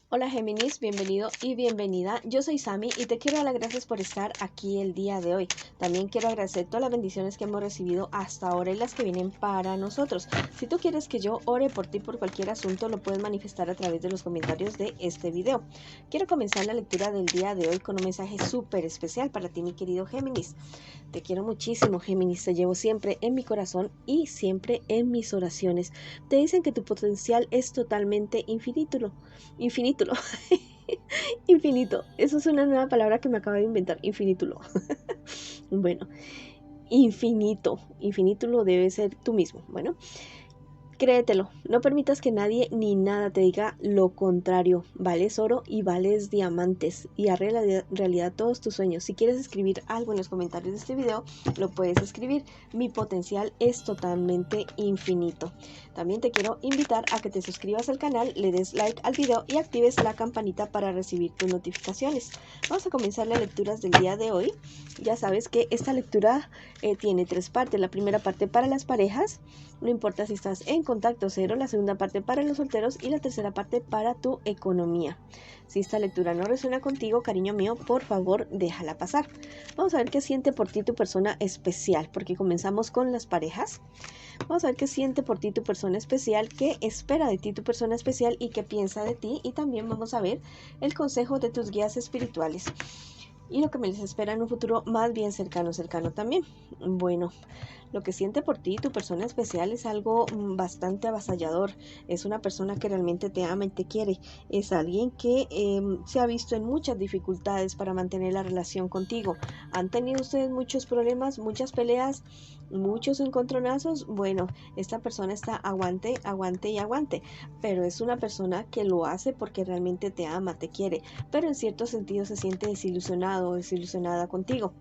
Hola Géminis, bienvenido y bienvenida. Yo soy Sami y te quiero dar las gracias por estar aquí el día de hoy. También quiero agradecer todas las bendiciones que hemos recibido hasta ahora y las que vienen para nosotros. Si tú quieres que yo ore por ti por cualquier asunto, lo puedes manifestar a través de los comentarios de este video. Quiero comenzar la lectura del día de hoy con un mensaje súper especial para ti, mi querido Géminis. Te quiero muchísimo, Géminis. Te llevo siempre en mi corazón y siempre en mis oraciones. Te dicen que tu potencial es totalmente infinito. Infinito. Eso es una nueva palabra que me acabo de inventar. Infinitulo. Bueno, infinito. Infinitulo debe ser tú mismo. Bueno, créetelo, no permitas que nadie ni nada te diga lo contrario. Vales oro y vales diamantes y haré realidad todos tus sueños. Si quieres escribir algo en los comentarios de este video, lo puedes escribir. Mi potencial es totalmente infinito. También te quiero invitar a que te suscribas al canal, le des like al video y actives la campanita para recibir tus notificaciones. Vamos a comenzar las lecturas del día de hoy. Ya sabes que esta lectura tiene tres partes. La primera parte para las parejas, no importa si estás en contacto cero, la segunda parte para los solteros y la tercera parte para tu economía. Si esta lectura no resuena contigo, cariño mío, por favor déjala pasar. Vamos a ver qué siente por ti tu persona especial, porque comenzamos con las parejas. Vamos a ver qué siente por ti tu persona especial, qué espera de ti tu persona especial y qué piensa de ti. Y también vamos a ver el consejo de tus guías espirituales y lo que me les espera en un futuro más bien cercano también. Bueno, lo que siente por ti tu persona especial es algo bastante avasallador. Es una persona que realmente te ama y te quiere. Es alguien que se ha visto en muchas dificultades para mantener la relación contigo. ¿Han tenido ustedes muchos problemas, muchas peleas, muchos encontronazos? Bueno, esta persona está aguante, aguante y aguante. Pero es una persona que lo hace porque realmente te ama, te quiere. Pero en cierto sentido se siente desilusionado o desilusionada contigo.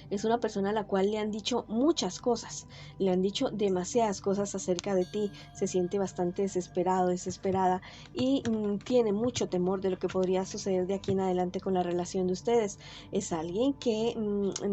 Es una persona a la cual le han dicho muchas cosas, le han dicho demasiadas cosas acerca de ti, se siente bastante desesperado, desesperada y tiene mucho temor de lo que podría suceder de aquí en adelante con la relación de ustedes. Es alguien que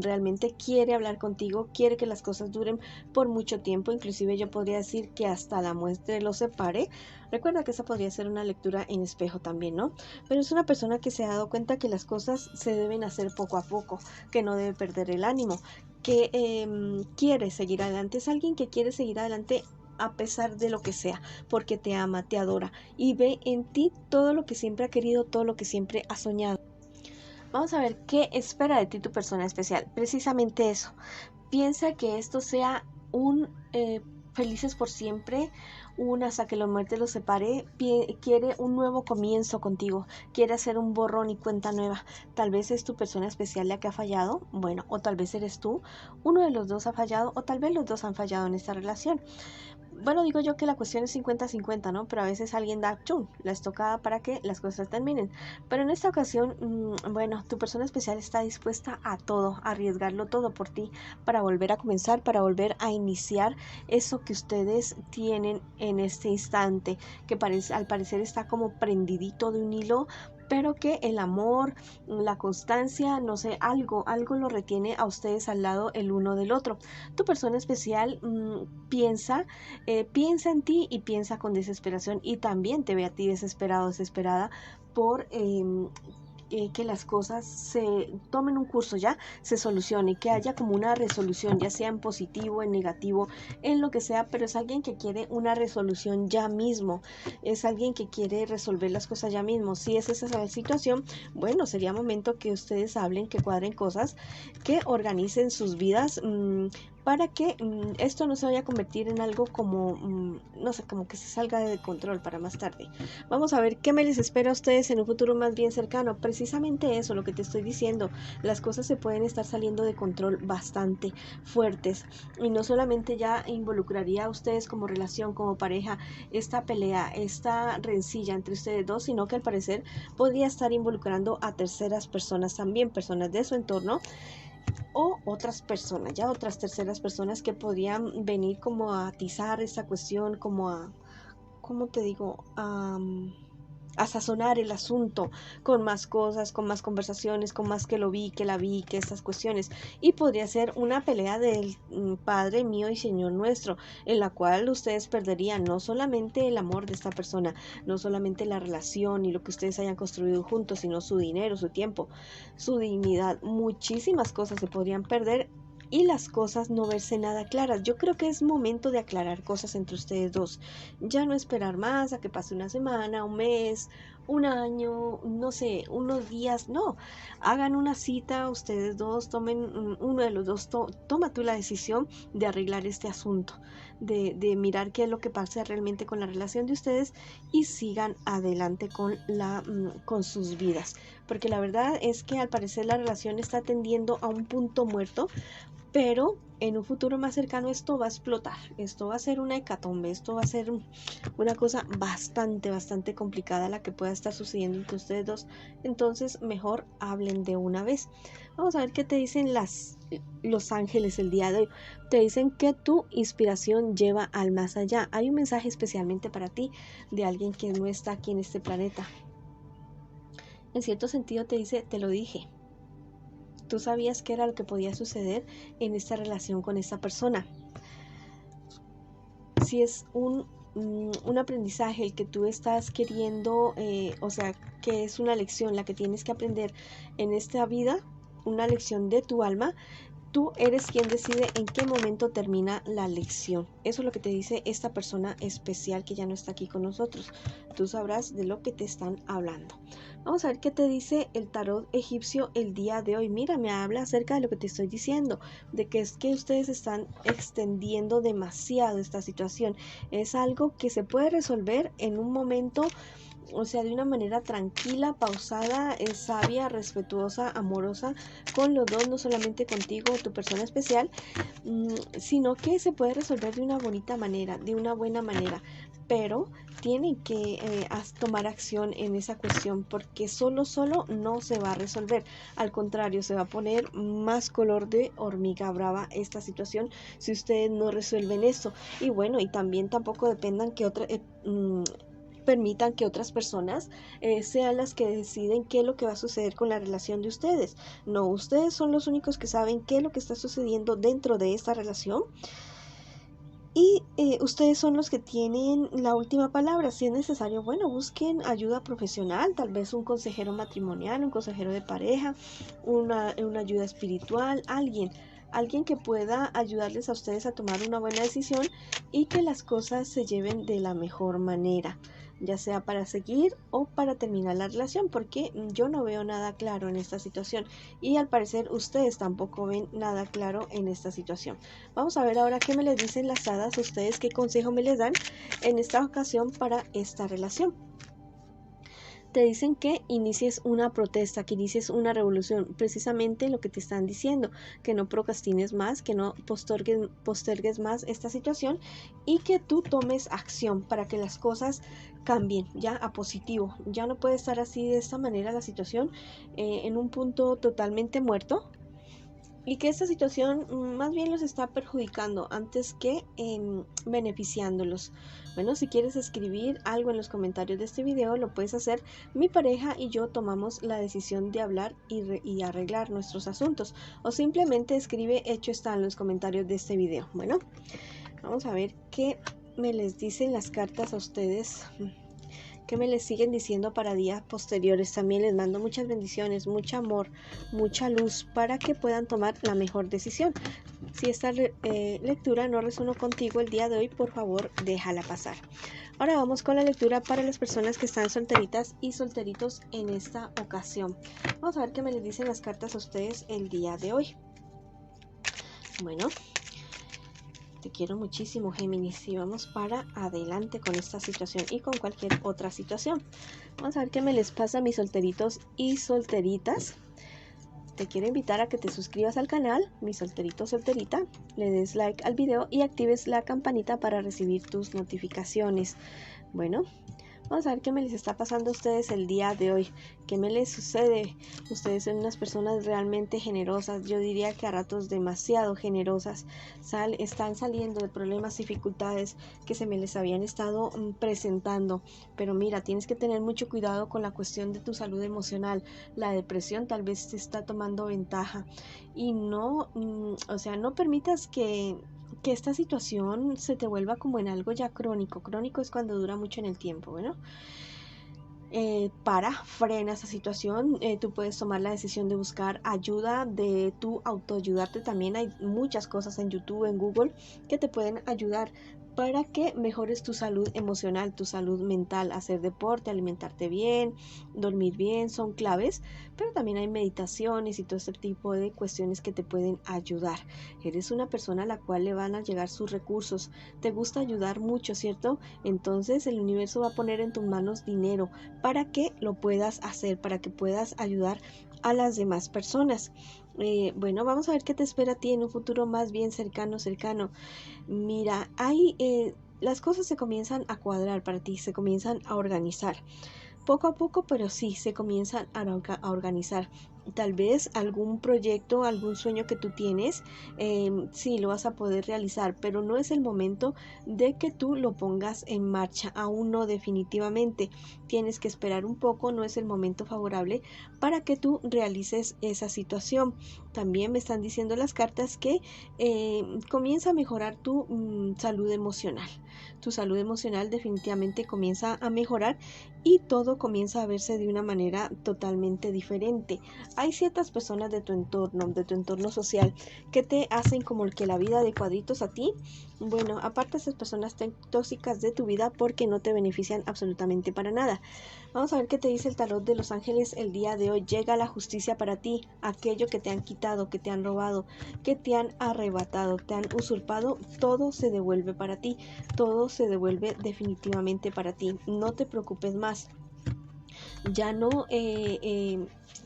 realmente quiere hablar contigo, quiere que las cosas duren por mucho tiempo, inclusive yo podría decir que hasta la muerte los separe. Recuerda que esa podría ser una lectura en espejo también, ¿no? Pero es una persona que se ha dado cuenta que las cosas se deben hacer poco a poco, que no debe perder el ánimo, que quiere seguir adelante. Es alguien que quiere seguir adelante a pesar de lo que sea, porque te ama, te adora y ve en ti todo lo que siempre ha querido, todo lo que siempre ha soñado. Vamos a ver qué espera de ti tu persona especial. Precisamente eso. Piensa que esto sea un felices por siempre, un hasta que la muerte los separe. Quiere un nuevo comienzo contigo, quiere hacer un borrón y cuenta nueva. Tal vez es tu persona especial la que ha fallado, bueno, o tal vez eres tú, uno de los dos ha fallado, o tal vez los dos han fallado en esta relación. Bueno, digo yo que la cuestión es 50-50, ¿no? Pero a veces alguien da chum, la estocada para que las cosas terminen. Pero en esta ocasión, bueno, tu persona especial está dispuesta a todo, a arriesgarlo todo por ti, para volver a comenzar, para volver a iniciar eso que ustedes tienen en este instante, que al parecer está como prendidito de un hilo, pero que el amor, la constancia, no sé, algo lo retiene a ustedes al lado el uno del otro. Tu persona especial piensa en ti y piensa con desesperación y también te ve a ti desesperado, desesperada por que las cosas se tomen un curso ya, se solucione, que haya como una resolución, ya sea en positivo, en negativo, en lo que sea, pero es alguien que quiere una resolución ya mismo, es alguien que quiere resolver las cosas ya mismo. Si es esa la situación, bueno, sería momento que ustedes hablen, que cuadren cosas, que organicen sus vidas, para que esto no se vaya a convertir en algo como, no sé, como que se salga de control para más tarde. Vamos a ver qué me les espera a ustedes en un futuro más bien cercano. Precisamente eso, lo que te estoy diciendo, las cosas se pueden estar saliendo de control bastante fuertes y no solamente ya involucraría a ustedes como relación, como pareja, esta pelea, esta rencilla entre ustedes dos, sino que al parecer podría estar involucrando a terceras personas también, personas de su entorno o otras personas, ya otras terceras personas que podrían venir como a atizar esta cuestión, como a, ¿cómo te digo? a sazonar el asunto con más cosas, con más conversaciones, con más que lo vi, que la vi, que estas cuestiones. Y podría ser una pelea del Padre mío y Señor nuestro, en la cual ustedes perderían no solamente el amor de esta persona, no solamente la relación y lo que ustedes hayan construido juntos, sino su dinero, su tiempo, su dignidad. Muchísimas cosas se podrían perder y las cosas no verse nada claras. Yo creo que es momento de aclarar cosas entre ustedes dos. Ya no esperar más a que pase una semana, un mes, un año, no sé, unos días. No, hagan una cita, ustedes dos, tomen, uno de los dos, toma tú la decisión de arreglar este asunto, de mirar qué es lo que pasa realmente con la relación de ustedes y sigan adelante con sus vidas. Porque la verdad es que al parecer la relación está tendiendo a un punto muerto, pero en un futuro más cercano esto va a explotar, esto va a ser una hecatombe, esto va a ser una cosa bastante complicada la que pueda estar sucediendo entre ustedes dos. Entonces mejor hablen de una vez. Vamos a ver qué te dicen los ángeles el día de hoy. Te dicen que tu inspiración lleva al más allá. Hay un mensaje especialmente para ti de alguien que no está aquí en este planeta. En cierto sentido te dice, te lo dije. Tú sabías qué era lo que podía suceder en esta relación con esta persona. Si es un aprendizaje el que tú estás queriendo, o sea, que es una lección la que tienes que aprender en esta vida, una lección de tu alma, tú eres quien decide en qué momento termina la lección. Eso es lo que te dice esta persona especial que ya no está aquí con nosotros. Tú sabrás de lo que te están hablando. Vamos a ver qué te dice el tarot egipcio el día de hoy. Mira, me habla acerca de lo que te estoy diciendo, de que es que ustedes están extendiendo demasiado esta situación. Es algo que se puede resolver en un momento, o sea, de una manera tranquila, pausada, sabia, respetuosa, amorosa con los dos, no solamente contigo, tu persona especial, sino que se puede resolver de una bonita manera, de una buena manera, pero tienen que tomar acción en esa cuestión, porque solo no se va a resolver. Al contrario, se va a poner más color de hormiga brava esta situación si ustedes no resuelven esto. Y bueno, y también tampoco dependan que permitan que otras personas sean las que deciden qué es lo que va a suceder con la relación de ustedes. No, ustedes son los únicos que saben qué es lo que está sucediendo dentro de esta relación. Y ustedes son los que tienen la última palabra. Si es necesario, bueno, busquen ayuda profesional, tal vez un consejero matrimonial, un consejero de pareja, una ayuda espiritual, alguien que pueda ayudarles a ustedes a tomar una buena decisión y que las cosas se lleven de la mejor manera, ya sea para seguir o para terminar la relación, porque yo no veo nada claro en esta situación y al parecer ustedes tampoco ven nada claro en esta situación. Vamos a ver ahora qué me les dicen las hadas a ustedes, qué consejo me les dan en esta ocasión para esta relación. Te dicen que inicies una protesta, que inicies una revolución, precisamente lo que te están diciendo, que no procrastines más, que no postergues más esta situación y que tú tomes acción para que las cosas cambien ya a positivo. Ya no puede estar así de esta manera la situación en un punto totalmente muerto, y que esta situación más bien los está perjudicando antes que beneficiándolos. Bueno, si quieres escribir algo en los comentarios de este video, lo puedes hacer. Mi pareja y yo tomamos la decisión de hablar y arreglar nuestros asuntos. O simplemente escribe hecho está en los comentarios de este video. Bueno, vamos a ver qué me les dicen las cartas a ustedes, que me les siguen diciendo para días posteriores. También les mando muchas bendiciones, mucho amor, mucha luz para que puedan tomar la mejor decisión. Si esta lectura no resonó contigo el día de hoy, por favor déjala pasar. Ahora vamos con la lectura para las personas que están solteritas y solteritos en esta ocasión. Vamos a ver qué me les dicen las cartas a ustedes el día de hoy. Bueno, te quiero muchísimo, Géminis, y vamos para adelante con esta situación y con cualquier otra situación. Vamos a ver qué me les pasa a mis solteritos y solteritas. Te quiero invitar a que te suscribas al canal, mi solterito solterita, le des like al video y actives la campanita para recibir tus notificaciones. Bueno, vamos Vamos a ver qué me les está pasando a ustedes el día de hoy. ¿Qué me les sucede? Ustedes son unas personas realmente generosas. Yo diría que a ratos demasiado generosas. Están saliendo de problemas, dificultades que se me les habían estado presentando. Pero mira, tienes que tener mucho cuidado con la cuestión de tu salud emocional. La depresión tal vez te está tomando ventaja. Y no, o sea, no permitas que esta situación se te vuelva como en algo ya crónico. Crónico es cuando dura mucho en el tiempo, bueno. Frena esa situación. Tú puedes tomar la decisión de buscar ayuda, de tu autoayudarte. También hay muchas cosas en YouTube, en Google, que te pueden ayudar para que mejores tu salud emocional, tu salud mental. Hacer deporte, alimentarte bien, dormir bien, son claves, pero también hay meditaciones y todo este tipo de cuestiones que te pueden ayudar. Eres una persona a la cual le van a llegar sus recursos, te gusta ayudar mucho, ¿cierto? Entonces el universo va a poner en tus manos dinero para que lo puedas hacer, para que puedas ayudar a las demás personas. Bueno, vamos a ver qué te espera a ti en un futuro más bien cercano. Mira, las cosas se comienzan a cuadrar para ti, se comienzan a organizar. Poco a poco, pero sí, se comienzan a organizar. Tal vez algún proyecto, algún sueño que tú tienes, sí lo vas a poder realizar, pero no es el momento de que tú lo pongas en marcha, aún no definitivamente. Tienes que esperar un poco, no es el momento favorable para que tú realices esa situación. También me están diciendo las cartas que comienza a mejorar tu salud emocional. Tu salud emocional definitivamente comienza a mejorar y todo comienza a verse de una manera totalmente diferente. Hay ciertas personas de tu entorno social, que te hacen como el que la vida de cuadritos a ti. Bueno, aparte esas personas tóxicas de tu vida porque no te benefician absolutamente para nada. Vamos a ver qué te dice el tarot de los ángeles el día de hoy. Llega la justicia para ti. Aquello que te han quitado, que te han robado, que te han arrebatado, te han usurpado, todo se devuelve para ti. Todo se devuelve definitivamente para ti. No te preocupes más. Ya no,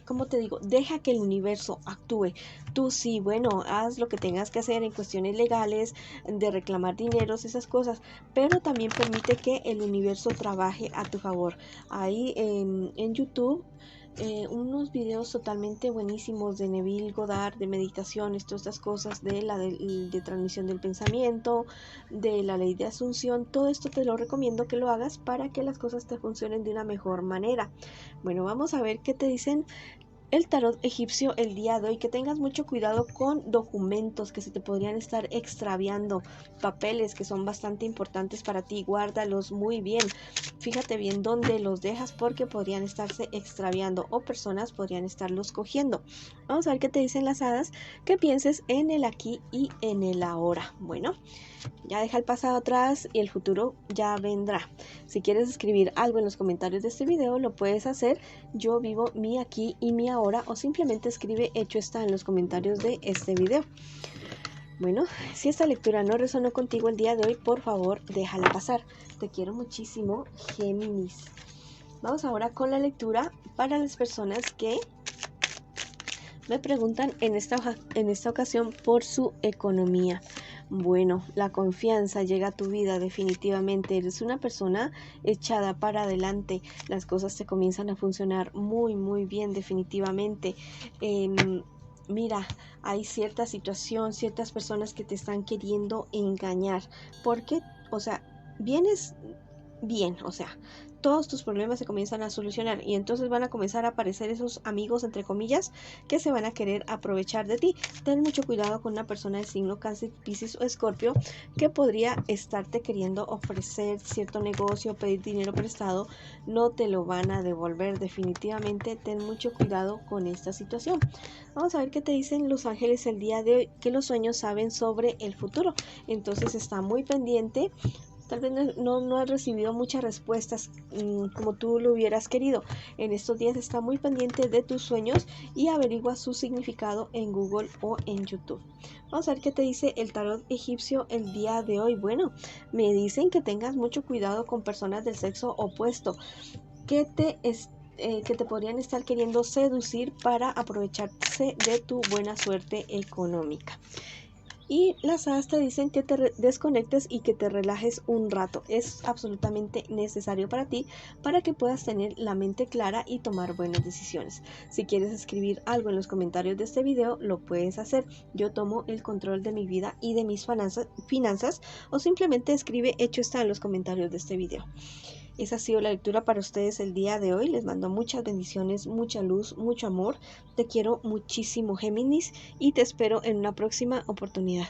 ¿cómo te digo? Deja que el universo actúe. Tú sí, bueno, haz lo que tengas que hacer en cuestiones legales, de reclamar dineros, esas cosas, pero también permite que el universo trabaje a tu favor. Ahí en YouTube unos videos totalmente buenísimos de Neville Goddard, de meditaciones, todas estas cosas de transmisión del pensamiento, de la ley de asunción. Todo esto te lo recomiendo que lo hagas para que las cosas te funcionen de una mejor manera. Bueno, vamos a ver qué te dicen el tarot egipcio el día de hoy. Que tengas mucho cuidado con documentos que se te podrían estar extraviando, papeles que son bastante importantes para ti, guárdalos muy bien, fíjate bien dónde los dejas porque podrían estarse extraviando o personas podrían estarlos cogiendo. Vamos a ver qué te dicen las hadas, que pienses en el aquí y en el ahora. Bueno, ya deja el pasado atrás y el futuro ya vendrá. Si quieres escribir algo en los comentarios de este video, lo puedes hacer. Yo vivo mi aquí y mi ahora, o simplemente escribe hecho está en los comentarios de este video. Bueno, si esta lectura no resonó contigo el día de hoy, por favor, déjala pasar. Te quiero muchísimo, Géminis. Vamos ahora con la lectura para las personas que me preguntan en esta ocasión por su economía. Bueno, la confianza llega a tu vida definitivamente. Eres una persona echada para adelante. Las cosas te comienzan a funcionar muy bien definitivamente. Mira, hay cierta situación, ciertas personas que te están queriendo engañar. Porque, o sea, vienes bien, o sea, todos tus problemas se comienzan a solucionar y entonces van a comenzar a aparecer esos amigos, entre comillas, que se van a querer aprovechar de ti. Ten mucho cuidado con una persona del signo Cáncer, Piscis o Escorpio que podría estarte queriendo ofrecer cierto negocio, pedir dinero prestado. No te lo van a devolver definitivamente. Ten mucho cuidado con esta situación. Vamos a ver qué te dicen los ángeles el día de hoy, que los sueños saben sobre el futuro. Entonces está muy pendiente. Tal vez no has recibido muchas respuestas como tú lo hubieras querido. En estos días está muy pendiente de tus sueños y averigua su significado en Google o en YouTube. Vamos a ver qué te dice el tarot egipcio el día de hoy. Bueno, me dicen que tengas mucho cuidado con personas del sexo opuesto que te podrían estar queriendo seducir para aprovecharse de tu buena suerte económica. Y las hadas te dicen que te desconectes y que te relajes un rato. Es absolutamente necesario para ti para que puedas tener la mente clara y tomar buenas decisiones. Si quieres escribir algo en los comentarios de este video, lo puedes hacer. Yo tomo el control de mi vida y de mis finanzas, o simplemente escribe hecho está en los comentarios de este video. Esa ha sido la lectura para ustedes el día de hoy. Les mando muchas bendiciones, mucha luz, mucho amor. Te quiero muchísimo, Géminis, y te espero en una próxima oportunidad.